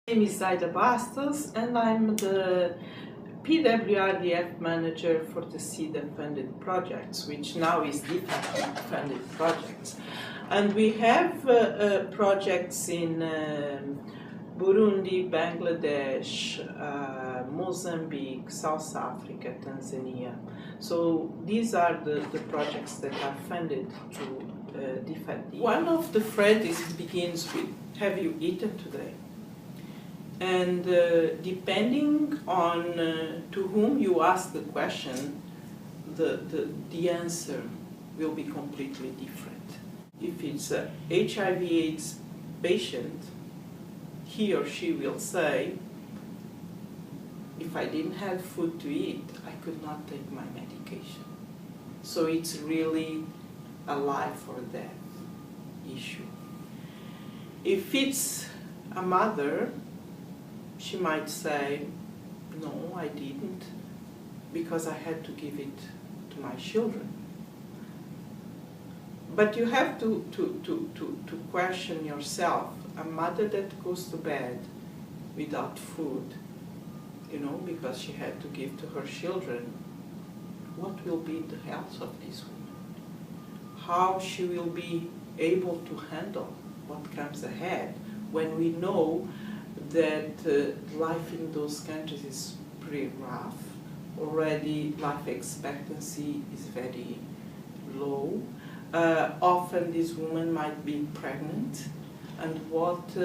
My name is Zaida Bastos, and I'm the PWRDF manager for the SIDA-funded projects, which now is DFID-funded projects. And we have projects in Burundi, Bangladesh, Mozambique, South Africa, Tanzania. So these are the projects that are funded through DFID. One of the phrases begins with, "Have you eaten today?" And depending on to whom you ask the question, the answer will be completely different. If it's a HIV/AIDS patient, he or she will say, if I didn't have food to eat, I could not take my medication. So it's really a life or death issue. If it's a mother, she might say, no, I didn't, because I had to give it to my children. But you have to question yourself. A mother that goes to bed without food, because she had to give to her children, what will be the health of this woman? How she will be able to handle what comes ahead when we know that life in those countries is pretty rough. Already life expectancy is very low. Often this woman might be pregnant, and what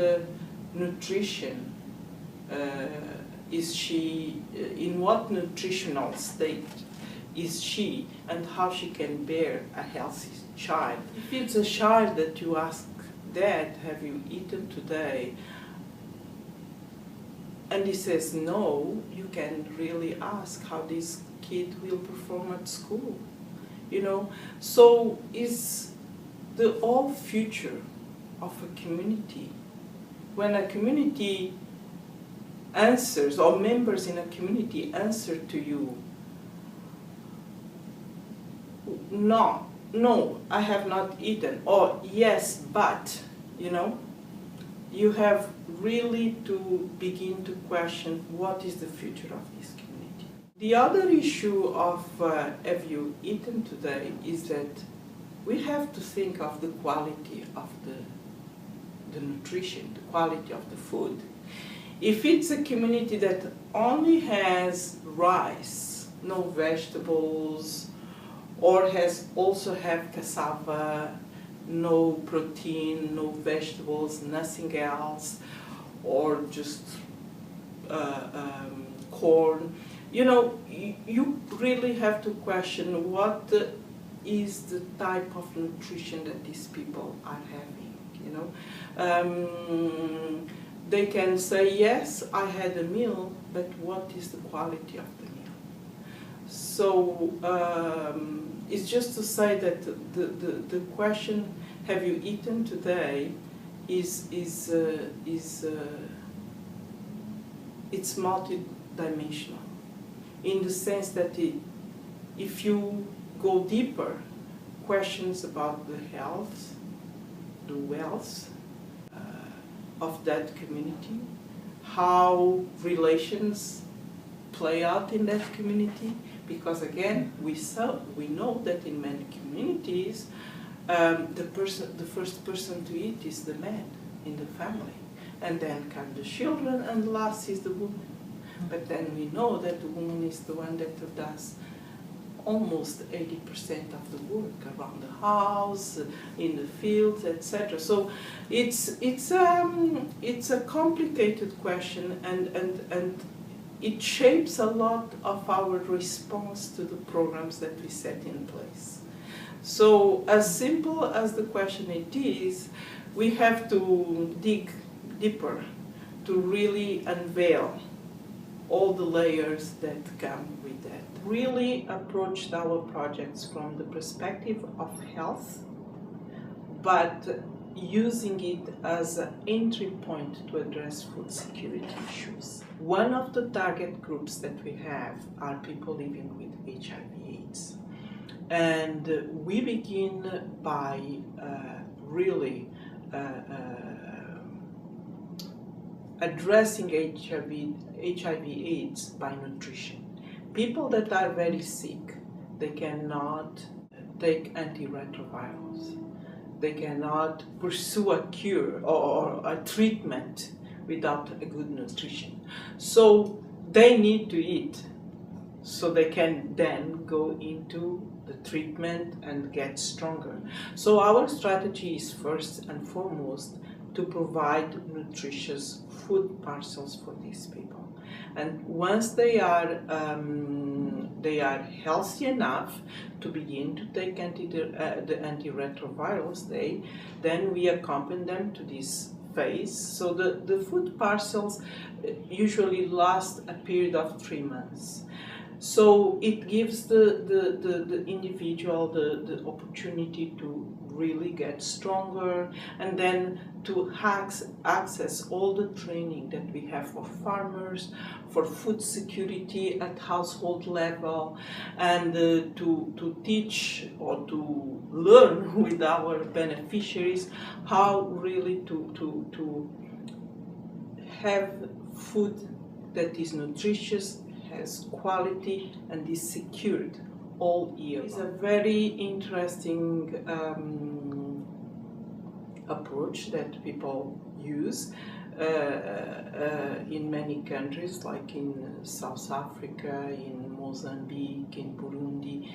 nutrition is she, in what nutritional state is she, and how she can bear a healthy child. If it's a child that you ask, "Dad, have you eaten today?" and he says no, you can really ask how this kid will perform at school. So is the whole future of a community. When a community answers, or members in a community answer to you, no, I have not eaten, or yes, but, you have really to begin to question what is the future of this community. The other issue of have you eaten today is that we have to think of the quality of the nutrition, the quality of the food. If it's a community that only has rice, no vegetables, or also have cassava, no protein, no vegetables, nothing else, or just corn, you really have to question what is the type of nutrition that these people are having. They can say, yes, I had a meal, but what is the quality of the meal? So it's just to say that the question, have you eaten today, it's multidimensional, in the sense that if you go deeper, questions about the health, the wealth of that community, how relations play out in that community, because again, we know that in many communities, the first person to eat is the man in the family, and then come the children, and last is the woman. But then we know that the woman is the one that does almost 80% of the work around the house, in the fields, etc. So it's a complicated question, and it shapes a lot of our response to the programs that we set in place. So as simple as the question it is, we have to dig deeper to really unveil all the layers that come with that. Really approached our projects from the perspective of health, but using it as an entry point to address food security issues. One of the target groups that we have are people living with HIV/AIDS. And we begin by really addressing HIV/AIDS by nutrition. People that are very sick, they cannot take antiretrovirals. They cannot pursue a cure or a treatment without a good nutrition. So they need to eat so they can then go into the treatment and get stronger. So our strategy is first and foremost to provide nutritious food parcels for these people. And once they are healthy enough to begin to take the antiretrovirals, then we accompany them to this phase. So the food parcels usually last a period of 3 months. So it gives the individual the opportunity to really get stronger, and then to access all the training that we have for farmers, for food security at household level, and to teach or to learn with our beneficiaries how really to have food that is nutritious, has quality, and is secured all year. It's a very interesting approach that people use in many countries, like in South Africa, in Mozambique, in Burundi,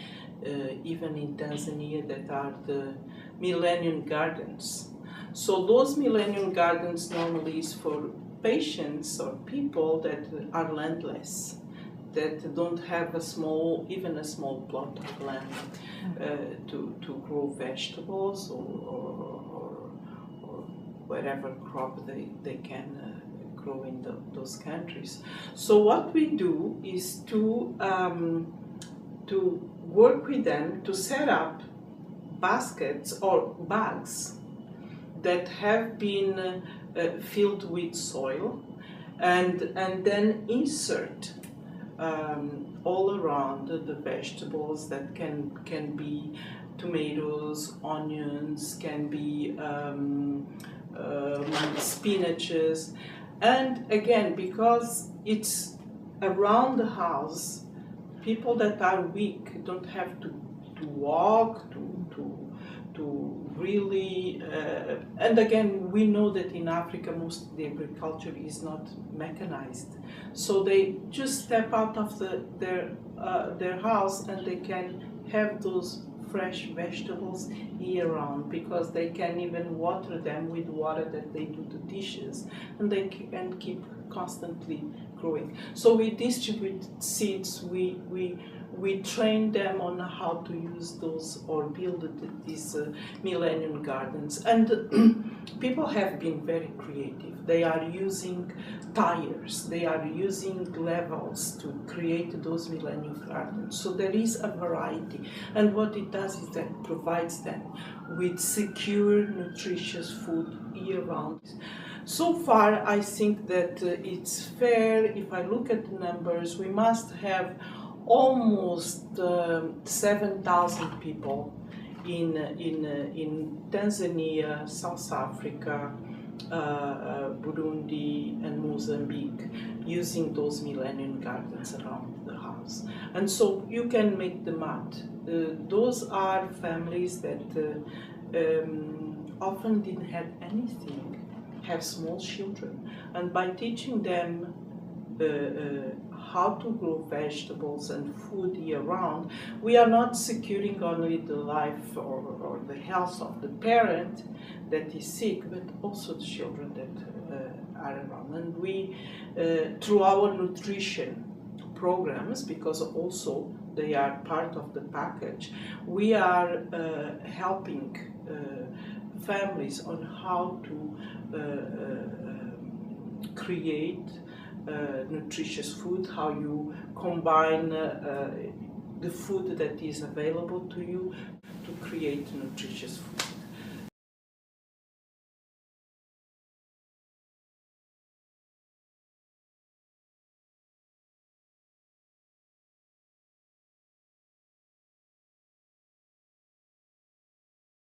even in Tanzania, that are the Millennium Gardens. So those Millennium Gardens normally is for patients or people that are landless, that don't have even a small plot of land to grow vegetables or whatever crop they can grow in those countries. So what we do is to work with them to set up baskets or bags that have been filled with soil, and then insert all around the vegetables that can be tomatoes, onions, can be spinaches, and again, because it's around the house, people that are weak don't have to walk to really, and again, we know that in Africa most of the agriculture is not mechanized, so they just step out of their house and they can have those fresh vegetables year round, because they can even water them with water that they do the dishes, and they can keep constantly growing. So we distribute seeds, we train them on how to use those or build these Millennium Gardens, and people have been very creative. They are using tires, they are using levels to create those Millennium Gardens. So there is a variety, and what it does is that provides them with secure, nutritious food year round. So far, I think that it's fair. If I look at the numbers, we must have almost 7,000 people in Tanzania, South Africa, Burundi, and Mozambique, using those Millennium Gardens around the house. And so you can make the math. Those are families that often didn't have anything, have small children, and by teaching them how to grow vegetables and food year round, we are not securing only the life or the health of the parent that is sick, but also the children that are around. And we, through our nutrition programs, because also they are part of the package, we are helping families on how to create nutritious food, how you combine the food that is available to you to create nutritious food.